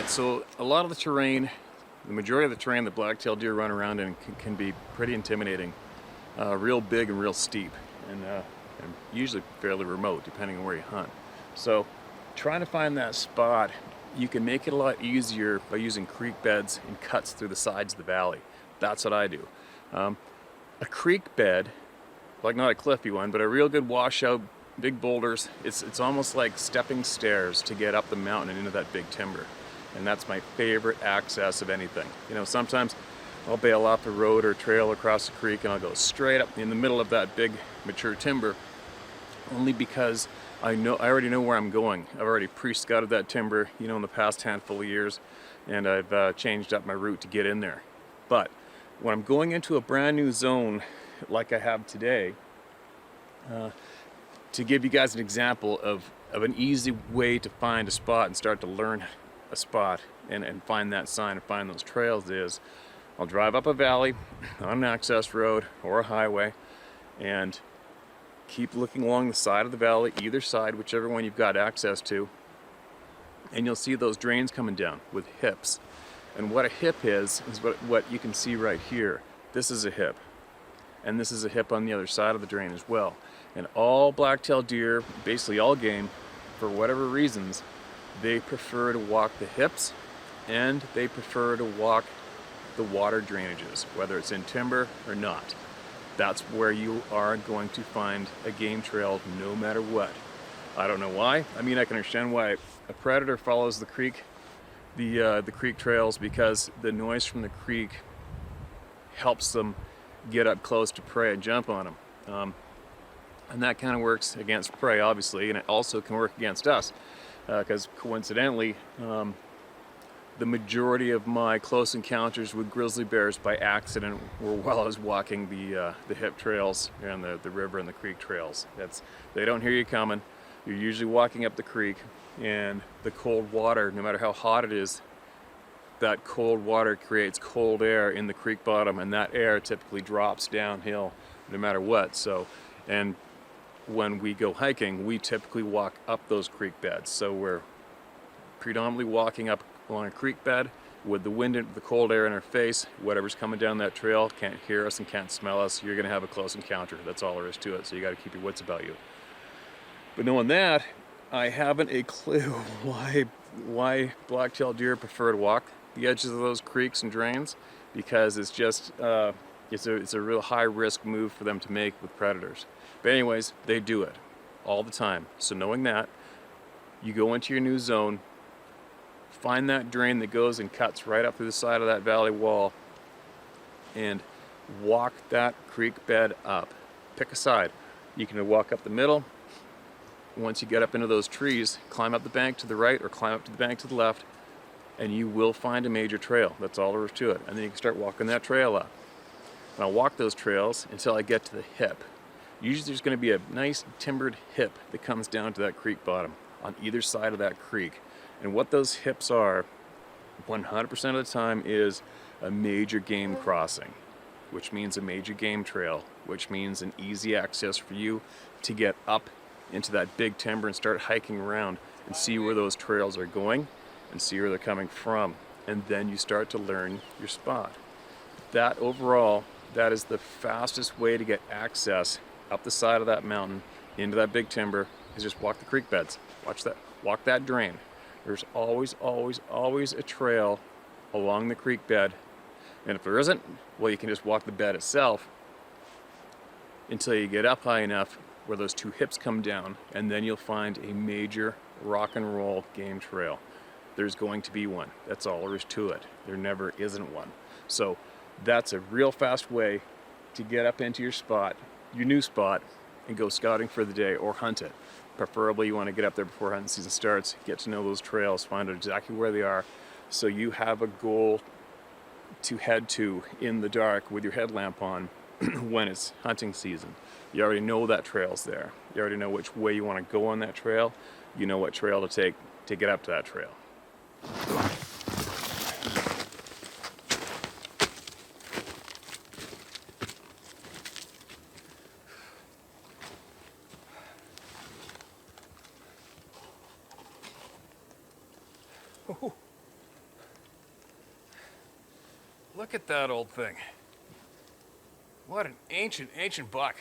Alright, so a lot of the terrain, the majority of the terrain that black-tailed deer run around in can be pretty intimidating. Real big and real steep, and usually fairly remote depending on where you hunt. So trying to find that spot, you can make it a lot easier by using creek beds and cuts through the sides of the valley. That's what I do. A creek bed, like not a cliffy one, but a real good washout, big boulders, it's almost like stepping stairs to get up the mountain and into that big timber. And that's my favorite access of anything. You know, sometimes I'll bail off the road or trail across the creek and I'll go straight up in the middle of that big mature timber, only because I already know where I'm going. I've already pre-scouted that timber, you know, in the past handful of years, and I've changed up my route to get in there. But when I'm going into a brand new zone like I have today, to give you guys an example of an easy way to find a spot and start to learn a spot and find that sign and find those trails is, I'll drive up a valley on an access road or a highway and keep looking along the side of the valley, either side, whichever one you've got access to, and you'll see those drains coming down with hips. And what a hip is what you can see right here. This is a hip, and this is a hip on the other side of the drain as well. And all black-tailed deer, basically all game, for whatever reasons, they prefer to walk the hips, and they prefer to walk the water drainages, whether it's in timber or not. That's where you are going to find a game trail no matter what. I don't know why. I mean, I can understand why a predator follows the creek, the creek trails, because the noise from the creek helps them get up close to prey and jump on them. And that kind of works against prey, obviously, and it also can work against us, because coincidentally, the majority of my close encounters with grizzly bears by accident were while I was walking the hip trails and the river and the creek trails. They don't hear you coming. You're usually walking up the creek, and the cold water, no matter how hot it is, that cold water creates cold air in the creek bottom, and that air typically drops downhill no matter what. So, and when we go hiking, we typically walk up those creek beds. So we're predominantly walking up along a creek bed with the wind and the cold air in our face. Whatever's coming down that trail can't hear us and can't smell us. You're going to have a close encounter. That's all there is to it. So you got to keep your wits about you. But knowing that, I haven't a clue why black-tailed deer prefer to walk the edges of those creeks and drains, because it's just it's a real high-risk move for them to make with predators. But anyways, they do it all the time. So knowing that, you go into your new zone, find that drain that goes and cuts right up through the side of that valley wall, and walk that creek bed up. Pick a side. You can walk up the middle. Once you get up into those trees, climb up the bank to the right or climb up to the bank to the left, and you will find a major trail. That's all there is to it. And then you can start walking that trail up. And I'll walk those trails until I get to the hip. Usually there's going to be a nice timbered hip that comes down to that creek bottom on either side of that creek. And what those hips are, 100% of the time, is a major game crossing, which means a major game trail, which means an easy access for you to get up into that big timber and start hiking around and see where those trails are going and see where they're coming from. And then you start to learn your spot. That overall, that is the fastest way to get access up the side of that mountain into that big timber, is just walk the creek beds. Walk that drain. There's always, always, always a trail along the creek bed. And if there isn't, well, you can just walk the bed itself until you get up high enough where those two hips come down, and then you'll find a major rock and roll game trail. There's going to be one. That's all there is to it. There never isn't one. So that's a real fast way to get up into your spot, your new spot, and go scouting for the day or hunt it. Preferably you want to get up there before hunting season starts, get to know those trails, find out exactly where they are, so you have a goal to head to in the dark with your headlamp on when it's hunting season. You already know that trail's there. You already know which way you want to go on that trail. You know what trail to take to get up to that trail. Look at that old thing. What an ancient buck.